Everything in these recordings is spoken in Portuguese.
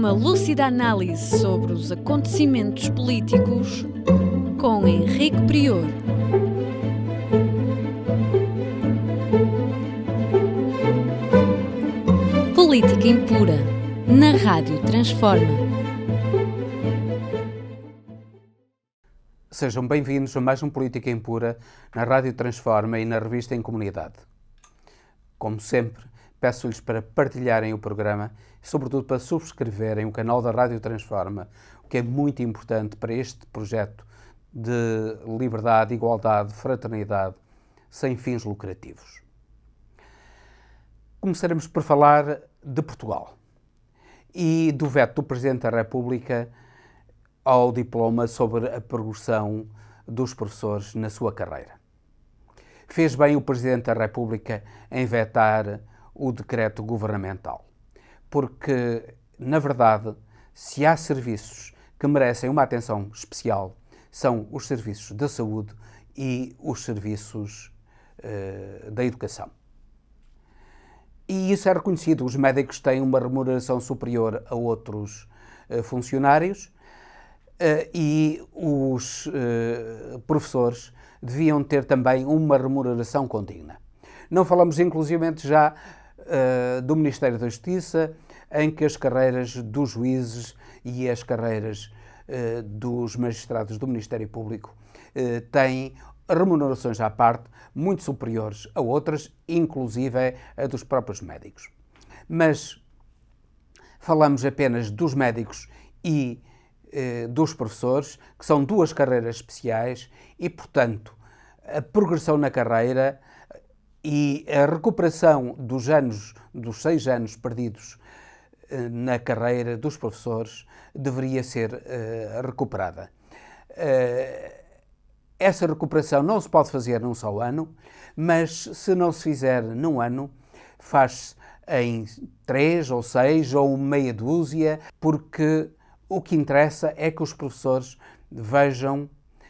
Uma lúcida análise sobre os acontecimentos políticos com Henrique Prior. Política Impura, na Rádio Transforma. Sejam bem-vindos a mais um Política Impura na Rádio Transforma e na revista Em Comunidade. Como sempre, peço-lhes para partilharem o programa e, sobretudo, para subscreverem o canal da Rádio Transforma, o que é muito importante para este projeto de liberdade, igualdade, fraternidade, sem fins lucrativos. Começaremos por falar de Portugal e do veto do Presidente da República ao diploma sobre a progressão dos professores na sua carreira. Fez bem o Presidente da República em vetar o decreto governamental, porque, na verdade, se há serviços que merecem uma atenção especial, são os serviços da saúde e os serviços da educação. E isso é reconhecido. Os médicos têm uma remuneração superior a outros funcionários, e os professores deviam ter também uma remuneração condigna. Não falamos inclusivamente já do Ministério da Justiça, em que as carreiras dos juízes e as carreiras dos magistrados do Ministério Público têm remunerações à parte muito superiores a outras, inclusive a dos próprios médicos. Mas falamos apenas dos médicos e dos professores, que são duas carreiras especiais e, portanto, a progressão na carreira e a recuperação dos 6 anos perdidos na carreira dos professores deveria ser recuperada. Essa recuperação não se pode fazer num só ano, mas se não se fizer num ano, faz-se em 3 ou 6 ou meia dúzia, porque o que interessa é que os professores vejam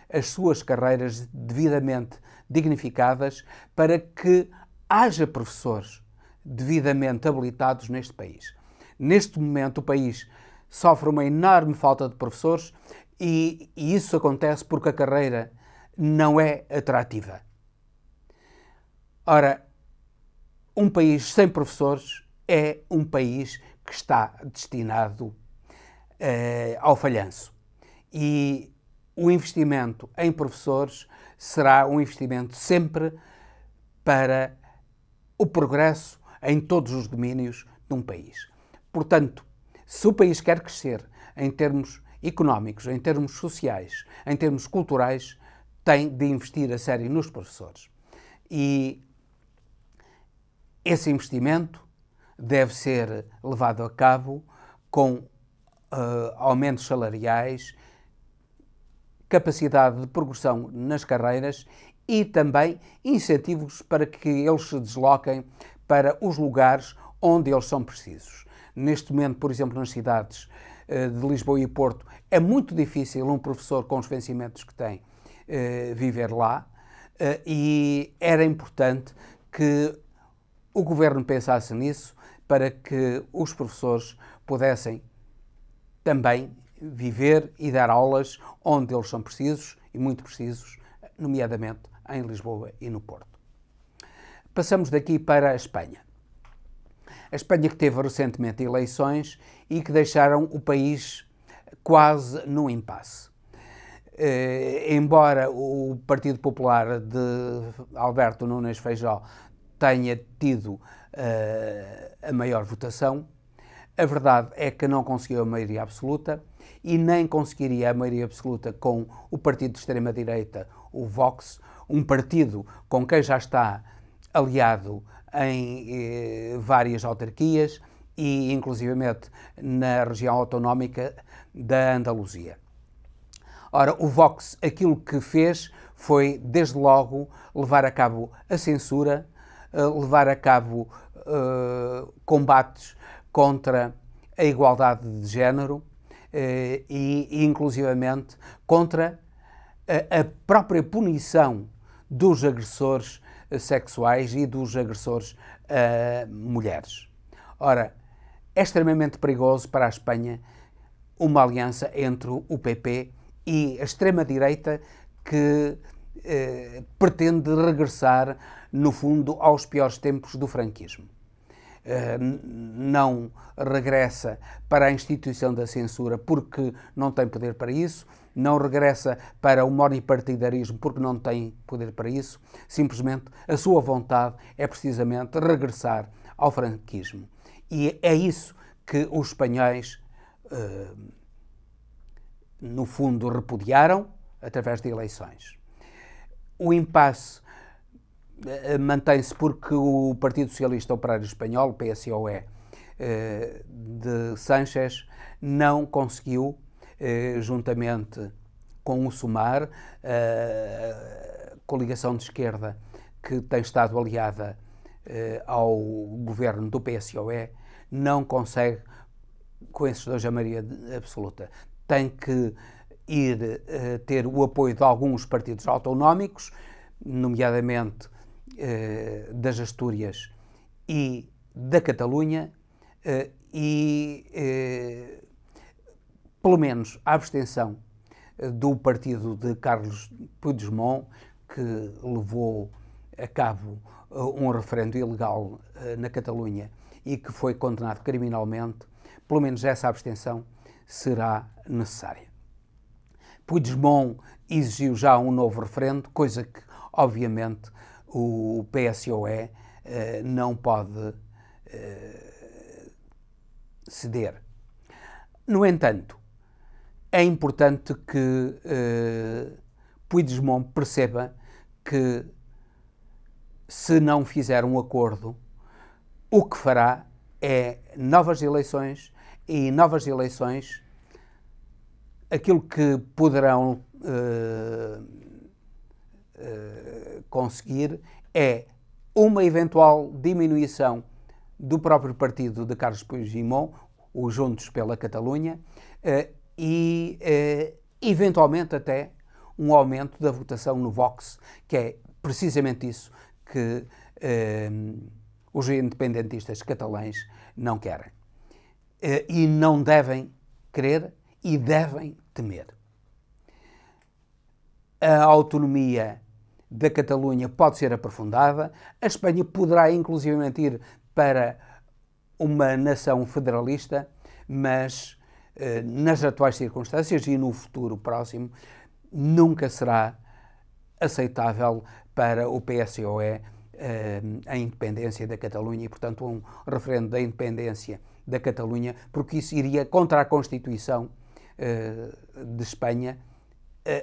as suas carreiras devidamente dignificadas para que haja professores devidamente habilitados neste país. Neste momento, o país sofre uma enorme falta de professores e isso acontece porque a carreira não é atrativa. Ora, um país sem professores é um país que está destinado ao falhanço. E o investimento em professores será um investimento sempre para o progresso em todos os domínios de um país. Portanto, se o país quer crescer em termos económicos, em termos sociais, em termos culturais, tem de investir a sério nos professores. E esse investimento deve ser levado a cabo com aumentos salariais, capacidade de progressão nas carreiras e também incentivos para que eles se desloquem para os lugares onde eles são precisos. Neste momento, por exemplo, nas cidades de Lisboa e Porto, é muito difícil um professor com os vencimentos que tem viver lá, e era importante que o governo pensasse nisso para que os professores pudessem também viver e dar aulas onde eles são precisos, e muito precisos, nomeadamente em Lisboa e no Porto. Passamos daqui para a Espanha. A Espanha que teve recentemente eleições e que deixaram o país quase num impasse. Embora o Partido Popular de Alberto Núñez Feijóo tenha tido a maior votação, a verdade é que não conseguiu a maioria absoluta e nem conseguiria a maioria absoluta com o partido de extrema-direita, o Vox, um partido com quem já está aliado em várias autarquias e, inclusivamente, na região autonómica da Andaluzia. Ora, o Vox aquilo que fez foi, desde logo, levar a cabo a censura, levar a cabo combates contra a igualdade de género e, inclusivamente, contra a própria punição dos agressores sexuais e dos agressores a mulheres. Ora, é extremamente perigoso para a Espanha uma aliança entre o PP e a extrema-direita que pretende regressar, no fundo, aos piores tempos do franquismo. Não regressa para a instituição da censura porque não tem poder para isso, não regressa para o monopartidarismo porque não tem poder para isso, simplesmente a sua vontade é precisamente regressar ao franquismo. E é isso que os espanhóis, no fundo, repudiaram através de eleições. O impasse mantém-se porque o Partido Socialista Operário Espanhol, PSOE, de Sánchez, não conseguiu, juntamente com o Sumar, a coligação de esquerda que tem estado aliada ao governo do PSOE, não consegue, com esses dois, a maioria absoluta. Tem que ir ter o apoio de alguns partidos autonómicos, nomeadamente das Astúrias e da Catalunha, e pelo menos a abstenção do partido de Carles Puigdemont, que levou a cabo um referendo ilegal na Catalunha e que foi condenado criminalmente, pelo menos essa abstenção será necessária. Puigdemont exigiu já um novo referendo, coisa que, obviamente, o PSOE não pode ceder. No entanto, é importante que Puigdemont perceba que, se não fizer um acordo, o que fará é novas eleições, e novas eleições, aquilo que poderão conseguir é uma eventual diminuição do próprio partido de Carles Puigdemont, o Juntos pela Catalunha, e eventualmente até um aumento da votação no Vox, que é precisamente isso que os independentistas catalães não querem. E não devem querer e devem temer. A autonomia da Catalunha pode ser aprofundada, a Espanha poderá inclusivamente ir para uma nação federalista, mas nas atuais circunstâncias e no futuro próximo nunca será aceitável para o PSOE a independência da Catalunha e, portanto, um referendo da independência da Catalunha, porque isso iria contra a Constituição de Espanha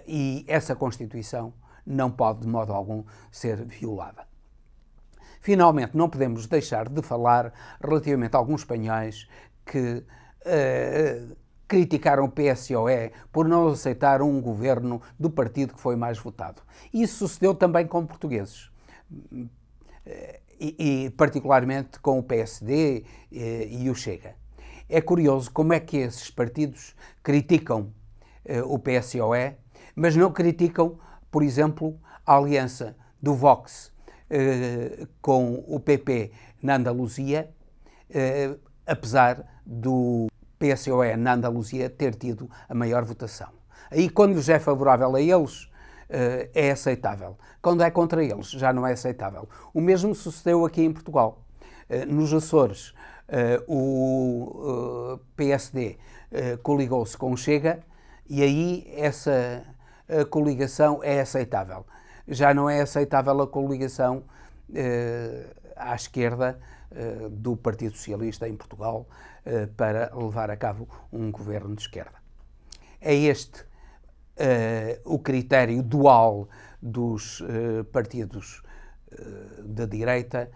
e essa Constituição não pode de modo algum ser violada. Finalmente, não podemos deixar de falar relativamente a alguns espanhóis que criticaram o PSOE por não aceitar um governo do partido que foi mais votado. Isso sucedeu também com portugueses, e particularmente com o PSD e o Chega. É curioso como é que esses partidos criticam o PSOE, mas não criticam, por exemplo, a aliança do Vox com o PP na Andaluzia, apesar do PSOE na Andaluzia ter tido a maior votação. Aí, quando lhes é favorável a eles, é aceitável. Quando é contra eles, já não é aceitável. O mesmo sucedeu aqui em Portugal. Nos Açores, o PSD coligou-se com o Chega e aí essa coligação é aceitável. Já não é aceitável a coligação à esquerda do Partido Socialista em Portugal para levar a cabo um governo de esquerda. É este o critério dual dos partidos de direita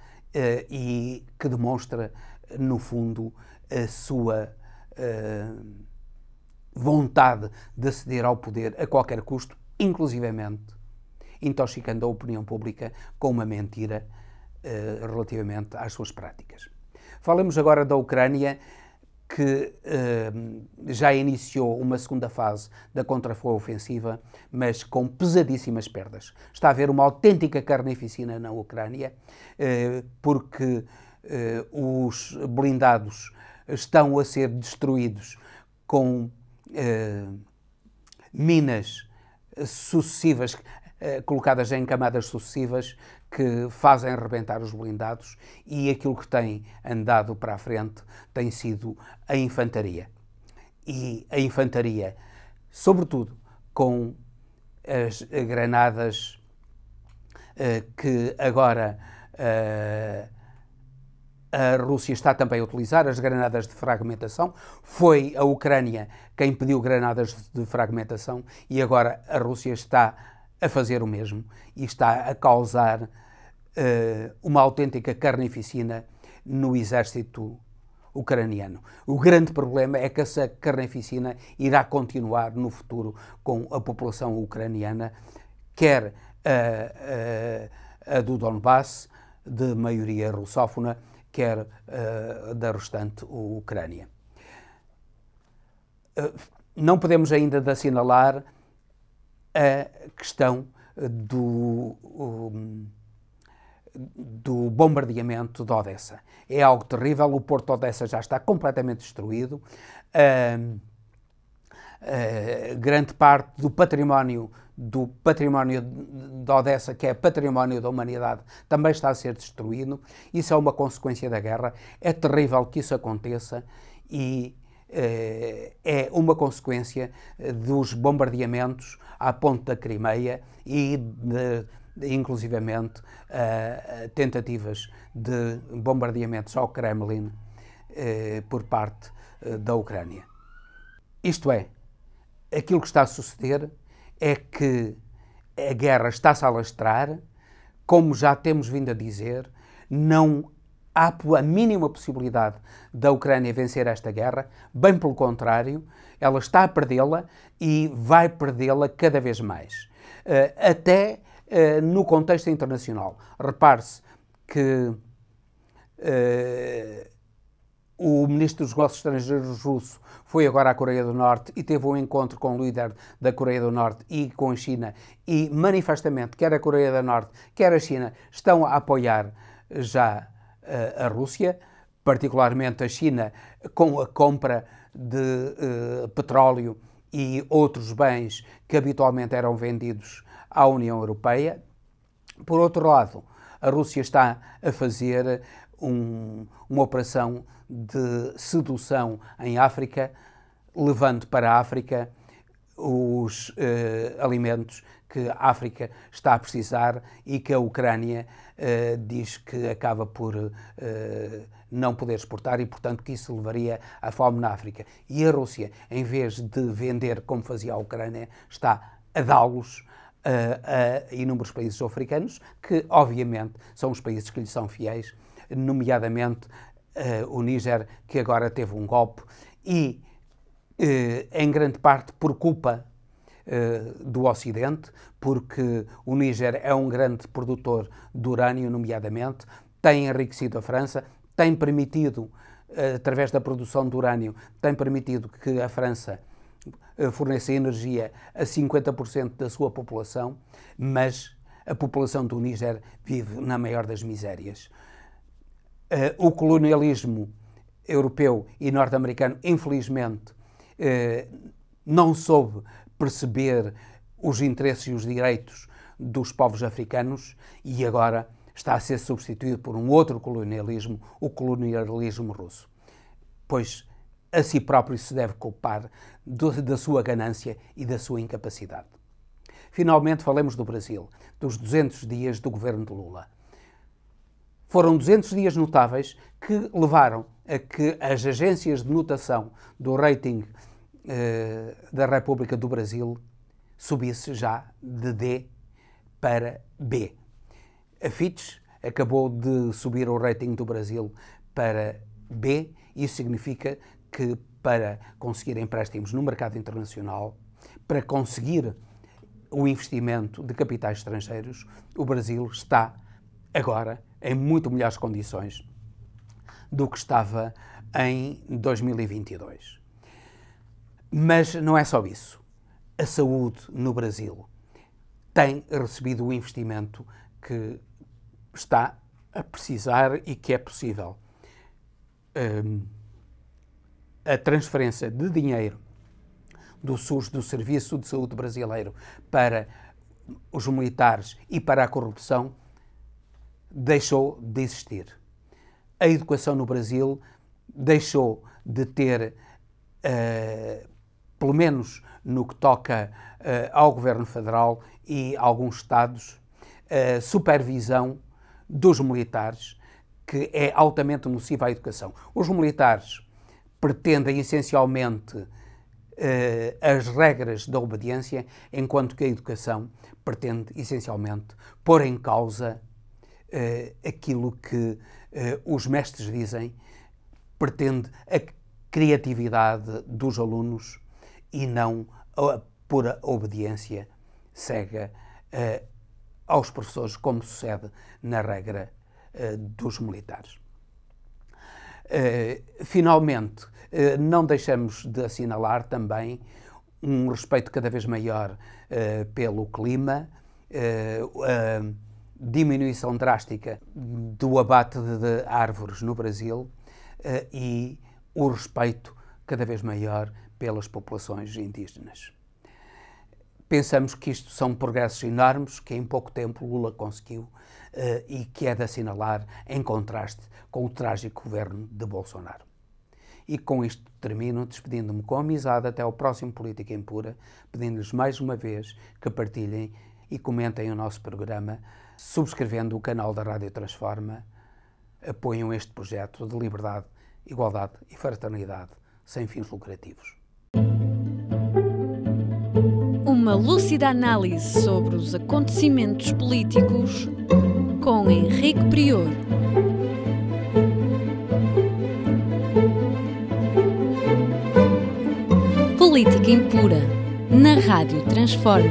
e que demonstra, no fundo, a sua vontade de aceder ao poder a qualquer custo, inclusivamente intoxicando a opinião pública com uma mentira relativamente às suas práticas. Falamos agora da Ucrânia, que já iniciou uma segunda fase da contraofensiva, mas com pesadíssimas perdas. Está a haver uma autêntica carnificina na Ucrânia, porque os blindados estão a ser destruídos com minas sucessivas, colocadas em camadas sucessivas, que fazem rebentar os blindados, e aquilo que tem andado para a frente tem sido a infantaria. E a infantaria, sobretudo com as granadas que agora a Rússia está também a utilizar, as granadas de fragmentação. Foi a Ucrânia quem pediu granadas de fragmentação e agora a Rússia está a fazer o mesmo e está a causar uma autêntica carnificina no exército ucraniano. O grande problema é que essa carnificina irá continuar no futuro com a população ucraniana, quer a do Donbass, de maioria russófona, quer da restante Ucrânia. Não podemos ainda de assinalar a questão do bombardeamento de Odessa. É algo terrível, o porto de Odessa já está completamente destruído, grande parte do património de Odessa, que é património da humanidade, também está a ser destruído. Isso é uma consequência da guerra. É terrível que isso aconteça e é uma consequência dos bombardeamentos à ponte da Crimeia e inclusivamente tentativas de bombardeamentos ao Kremlin por parte da Ucrânia. Isto é, aquilo que está a suceder é que a guerra está-se a alastrar, como já temos vindo a dizer, não há a mínima possibilidade da Ucrânia vencer esta guerra, bem pelo contrário, ela está a perdê-la e vai perdê-la cada vez mais. Até no contexto internacional. Repare-se que o ministro dos Negócios Estrangeiros russo foi agora à Coreia do Norte e teve um encontro com o líder da Coreia do Norte e com a China, e manifestamente quer a Coreia do Norte, quer a China estão a apoiar já a Rússia, particularmente a China com a compra de petróleo e outros bens que habitualmente eram vendidos à União Europeia. Por outro lado, a Rússia está a fazer uma operação de sedução em África, levando para a África os alimentos que a África está a precisar e que a Ucrânia diz que acaba por não poder exportar e, portanto, que isso levaria à fome na África. E a Rússia, em vez de vender como fazia a Ucrânia, está a dá-los a inúmeros países africanos, que, obviamente, são os países que lhe são fiéis, nomeadamente o Níger, que agora teve um golpe, e em grande parte por culpa do Ocidente, porque o Níger é um grande produtor de urânio, nomeadamente, tem enriquecido a França, tem permitido, através da produção de urânio, tem permitido que a França forneça energia a 50% da sua população, mas a população do Níger vive na maior das misérias. O colonialismo europeu e norte-americano, infelizmente, não soube perceber os interesses e os direitos dos povos africanos e agora está a ser substituído por um outro colonialismo, o colonialismo russo. Pois a si próprio se deve culpar da sua ganância e da sua incapacidade. Finalmente, falemos do Brasil, dos 200 dias do governo de Lula. Foram 200 dias notáveis que levaram a que as agências de notação do rating da República do Brasil subisse já de D para B. A Fitch acabou de subir o rating do Brasil para B. Isso significa que para conseguir empréstimos no mercado internacional, para conseguir o investimento de capitais estrangeiros, o Brasil está agora em muito melhores condições do que estava em 2022. Mas não é só isso. A saúde no Brasil tem recebido o investimento que está a precisar e que é possível. a transferência de dinheiro do SUS, do Serviço de Saúde Brasileiro, para os militares e para a corrupção, deixou de existir. A educação no Brasil deixou de ter, pelo menos no que toca ao Governo Federal e a alguns Estados, supervisão dos militares, que é altamente nociva à educação. Os militares pretendem essencialmente as regras da obediência, enquanto que a educação pretende essencialmente pôr em causa aquilo que os mestres dizem, pretende a criatividade dos alunos e não a pura obediência cega aos professores, como sucede na regra dos militares. Finalmente, não deixamos de assinalar também um respeito cada vez maior pelo clima, a diminuição drástica do abate de árvores no Brasil e o respeito cada vez maior pelas populações indígenas. Pensamos que isto são progressos enormes que em pouco tempo Lula conseguiu e que é de assinalar em contraste com o trágico governo de Bolsonaro. E com isto termino, despedindo-me com amizade até ao próximo Política Impura, pedindo-lhes mais uma vez que partilhem e comentem o nosso programa, subscrevendo o canal da Rádio Transforma, apoiam este projeto de liberdade, igualdade e fraternidade sem fins lucrativos. Uma lúcida análise sobre os acontecimentos políticos com Henrique Prior. Política Impura, na Rádio Transforma.